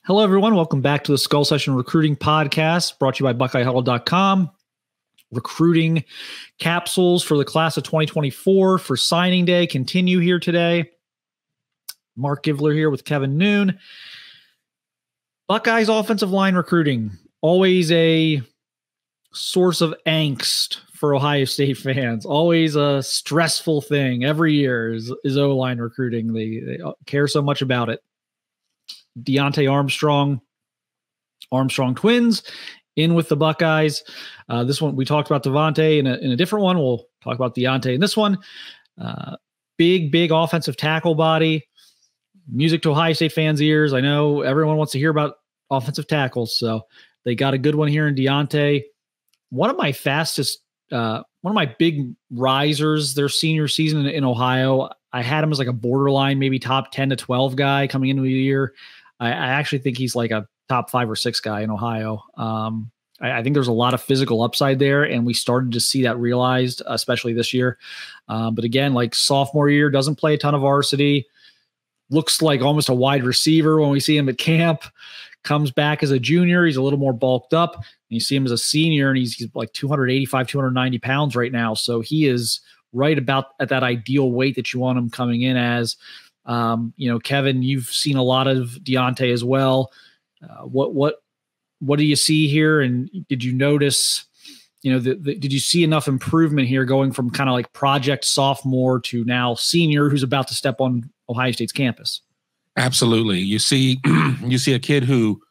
Hello, everyone. Welcome back to the Skull Session Recruiting Podcast, brought to you by BuckeyeHuddle.com. Recruiting capsules for the class of 2024 for signing day continue here today. Mark Givler here with Kevin Noon. Buckeyes offensive line recruiting, always a source of angst for Ohio State fans. Always a stressful thing every year is O-line recruiting. They care so much about it. Deontae Armstrong, Armstrong Twins, in with the Buckeyes. This one, we talked about Devontae in a different one. We'll talk about Deontae in this one. Big offensive tackle body. Music to Ohio State fans' ears. I know everyone wants to hear about offensive tackles, so they got a good one here in Deontae. One of my big risers their senior season in Ohio. I had him as like a borderline, maybe top 10 to 12 guy coming into the year. I actually think he's like a top 5 or 6 guy in Ohio. I think there's a lot of physical upside there, and we started to see that realized, especially this year. But again, like sophomore year, doesn't play a ton of varsity. Looks like almost a wide receiver when we see him at camp. Comes back as a junior. He's a little more bulked up. And you see him as a senior, and he's like 285, 290 pounds right now. So he is right about at that ideal weight that you want him coming in as. Kevin, you've seen a lot of Deontae as well. What do you see here? And did you notice, did you see enough improvement here going from kind of like project sophomore to now senior who's about to step on Ohio State's campus? Absolutely. You see a kid who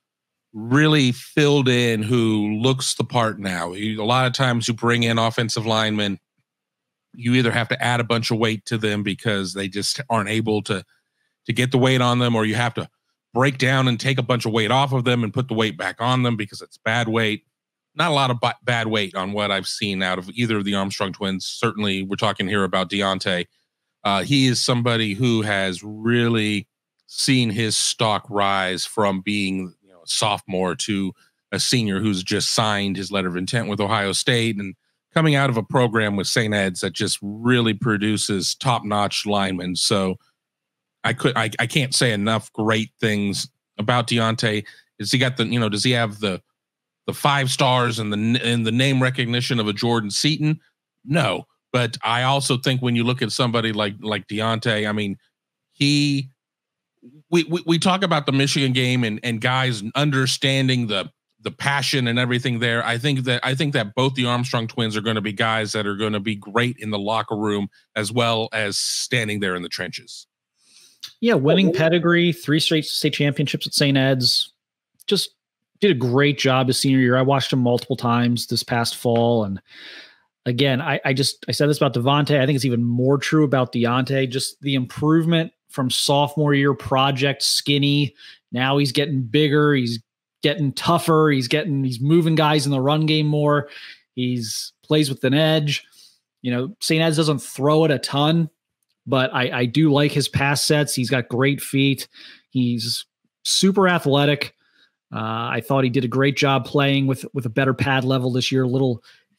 really filled in, who looks the part now. A lot of times you bring in offensive linemen, you either have to add a bunch of weight to them because they just aren't able to get the weight on them, or you have to break down and take a bunch of weight off of them and put the weight back on them because it's bad weight. Not a lot of bad weight on what I've seen out of either of the Armstrong twins. Certainly, we're talking here about Deontae. He is somebody who has really seen his stock rise from being a sophomore to a senior who's just signed his letter of intent with Ohio State and coming out of a program with St. Ed's that just really produces top-notch linemen. So I can't say enough great things about Deontae. Does he got does he have the 5 stars and the name recognition of a Jordan Seaton? No. But I also think when you look at somebody like Deontae, I mean, we talk about the Michigan game and guys understanding the passion and everything there. I think that both the Armstrong twins are going to be guys that are going to be great in the locker room as well as standing there in the trenches. Yeah, winning pedigree, 3 straight state championships at St. Ed's. Just did a great job his senior year. I watched him multiple times this past fall. And again, I said this about Devontae. I think it's even more true about Deontae. Just the improvement from sophomore year, project skinny. Now he's getting bigger. He's getting tougher. He's moving guys in the run game more. He's plays with an edge. St. Ed's doesn't throw it a ton, but I do like his pass sets. He's got great feet. He's super athletic. I thought he did a great job playing with a better pad level this year.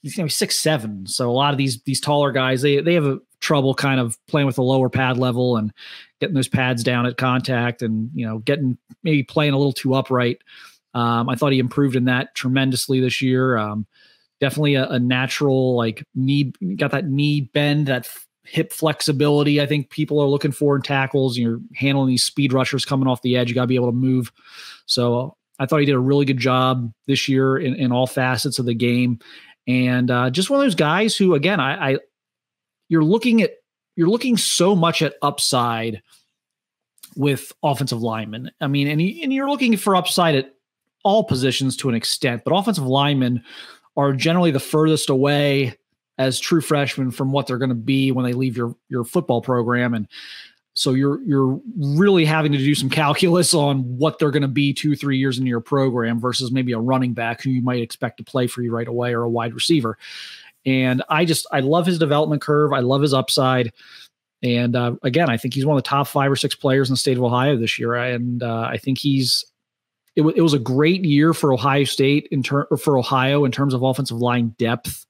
He's 6'7", so a lot of these taller guys they have a trouble kind of playing with a lower pad level and getting those pads down at contact, and getting maybe playing a little too upright. I thought he improved in that tremendously this year. Definitely a natural got that knee bend, that hip flexibility. I think people are looking for in tackles. You're handling these speed rushers coming off the edge. You got to be able to move. So I thought he did a really good job this year in all facets of the game. And just one of those guys who, again, you're looking so much at upside with offensive linemen. I mean, and you're looking for upside at all positions to an extent, but offensive linemen are generally the furthest away as true freshmen from what they're going to be when they leave your football program. And so you're really having to do some calculus on what they're going to be 2-3 years into your program versus maybe a running back who you might expect to play for you right away, or a wide receiver. And I love his development curve. I love his upside. And again, I think he's one of the top 5 or 6 players in the state of Ohio this year. And I think he's it was a great year for Ohio State for Ohio in terms of offensive line depth.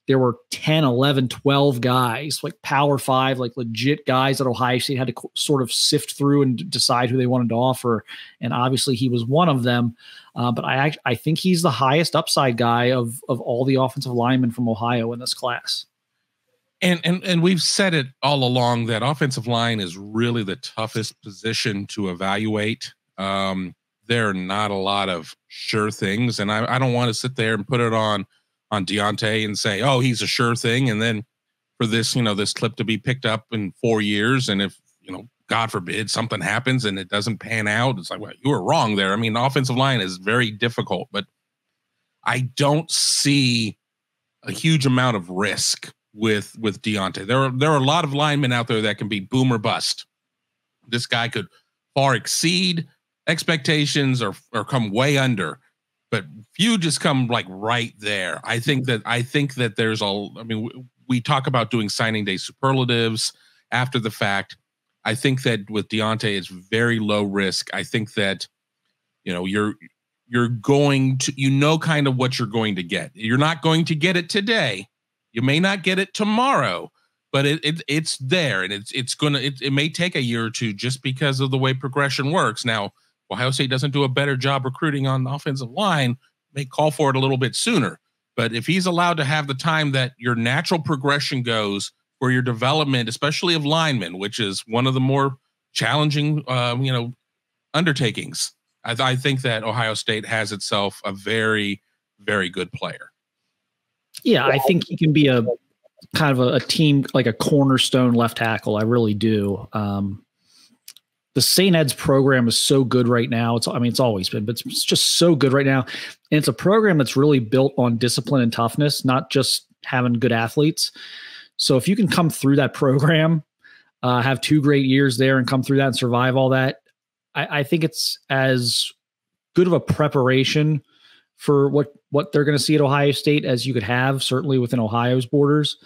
There were 10, 11, 12 guys, like Power 5, like legit guys that Ohio State had to sort of sift through and decide who they wanted to offer. And obviously he was one of them. But I think he's the highest upside guy of all the offensive linemen from Ohio in this class. And we've said it all along that offensive line is really the toughest position to evaluate. There are not a lot of sure things. And I don't want to sit there and put it on Deontae and say, oh, he's a sure thing. And then for this, this clip to be picked up in 4 years. And if, God forbid something happens and it doesn't pan out, it's like, well, you were wrong there. I mean, the offensive line is very difficult, but I don't see a huge amount of risk with Deontae. There are a lot of linemen out there that can be boom or bust. This guy could far exceed expectations or come way under. But few just come like right there. I think that there's we talk about doing signing day superlatives after the fact. I think that with Deontae, it's very low risk. I think that, you're going to, kind of what you're going to get. You're not going to get it today. You may not get it tomorrow, but it's there. And it may take a year or two just because of the way progression works. Now, Ohio State doesn't do a better job recruiting on the offensive line, may call for it a little bit sooner. But if he's allowed to have the time that your natural progression goes for your development, especially of linemen, which is one of the more challenging, undertakings, I think that Ohio State has itself a very, very good player. Yeah, I think he can be a kind of a team, like a cornerstone left tackle. I really do. The St. Ed's program is so good right now. It's always been, but it's just so good right now. And it's a program that's really built on discipline and toughness, not just having good athletes. So if you can come through that program, have 2 great years there and come through that and survive all that, I think it's as good of a preparation for what they're going to see at Ohio State as you could have, certainly within Ohio's borders.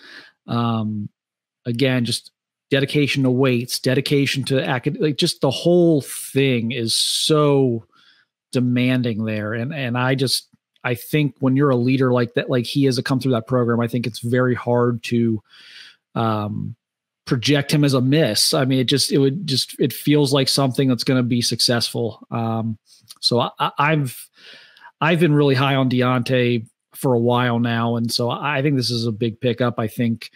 Again, just dedication to weights, dedication to just the whole thing is so demanding there. And I think when you're a leader like that, like he is to come through that program, I think it's very hard to project him as a miss. I mean, it feels like something that's going to be successful. So I've been really high on Deontae for a while now. And so I think this is a big pickup. I think,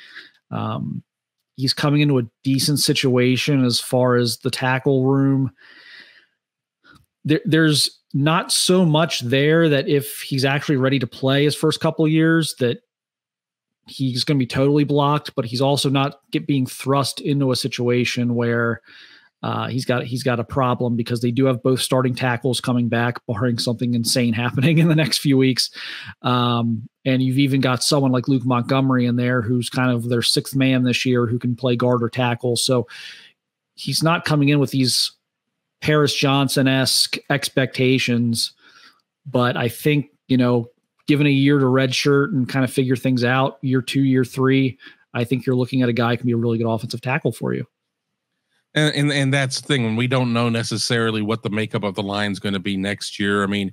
he's coming into a decent situation as far as the tackle room. There's not so much there that if he's actually ready to play his first couple of years that he's going to be totally blocked, but he's also not being thrust into a situation where he's got a problem, because they do have both starting tackles coming back, barring something insane happening in the next few weeks. And you've even got someone like Luke Montgomery in there, who's kind of their 6th man this year, who can play guard or tackle. So he's not coming in with these Paris Johnson-esque expectations, but I think, given a year to redshirt and kind of figure things out, year 2, year 3, I think you're looking at a guy who can be a really good offensive tackle for you. And that's the thing, when we don't know necessarily what the makeup of the line is going to be next year. I mean,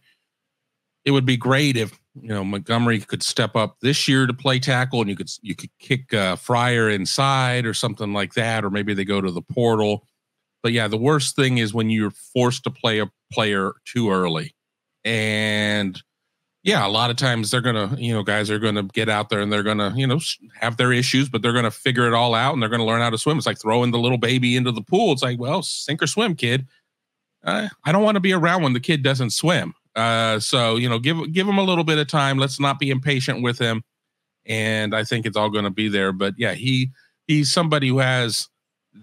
it would be great if, Montgomery could step up this year to play tackle, and you could kick Fryer inside or something like that, or maybe they go to the portal. But yeah, the worst thing is when you're forced to play a player too early. And yeah, a lot of times they're going to, guys are going to get out there and they're going to, have their issues, but they're going to figure it all out and they're going to learn how to swim. It's like throwing the little baby into the pool. It's like, well, sink or swim, kid. I don't want to be around when the kid doesn't swim. So, give him a little bit of time. Let's not be impatient with him. And I think it's all going to be there. But yeah, he's somebody who has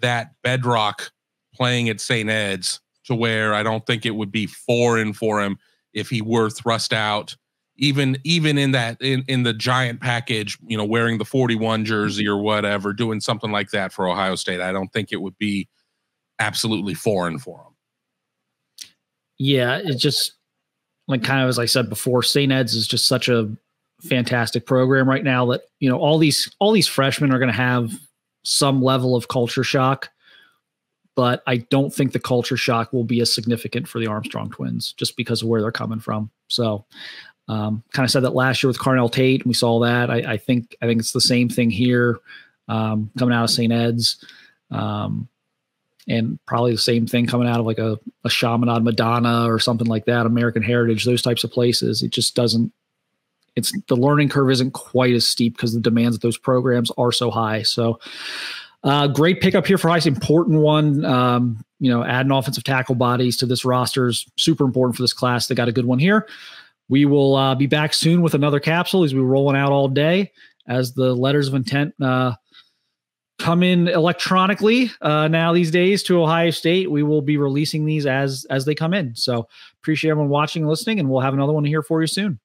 that bedrock playing at St. Ed's, to where I don't think it would be foreign for him if he were thrust out, even in the giant package, wearing the 41 jersey or whatever, doing something like that for Ohio State. I don't think it would be absolutely foreign for him. Yeah, it's just like, kind of as I said before, St. Ed's is just such a fantastic program right now that, all these freshmen are going to have some level of culture shock. but I don't think the culture shock will be as significant for the Armstrong twins just because of where they're coming from. So kind of said that last year with Carnell Tate, and we saw that. I think it's the same thing here coming out of St. Ed's. And probably the same thing coming out of like a Chaminade Madonna or something like that, American Heritage, those types of places. It just doesn't, the learning curve isn't quite as steep because the demands of those programs are so high. So great pickup here for High State, important one. Adding offensive tackle bodies to this roster is super important for this class. They got a good one here. We will be back soon with another capsule as we're rolling out all day as the letters of intent come in electronically now these days to Ohio State. We will be releasing these as they come in. So appreciate everyone watching and listening, and we'll have another one here for you soon.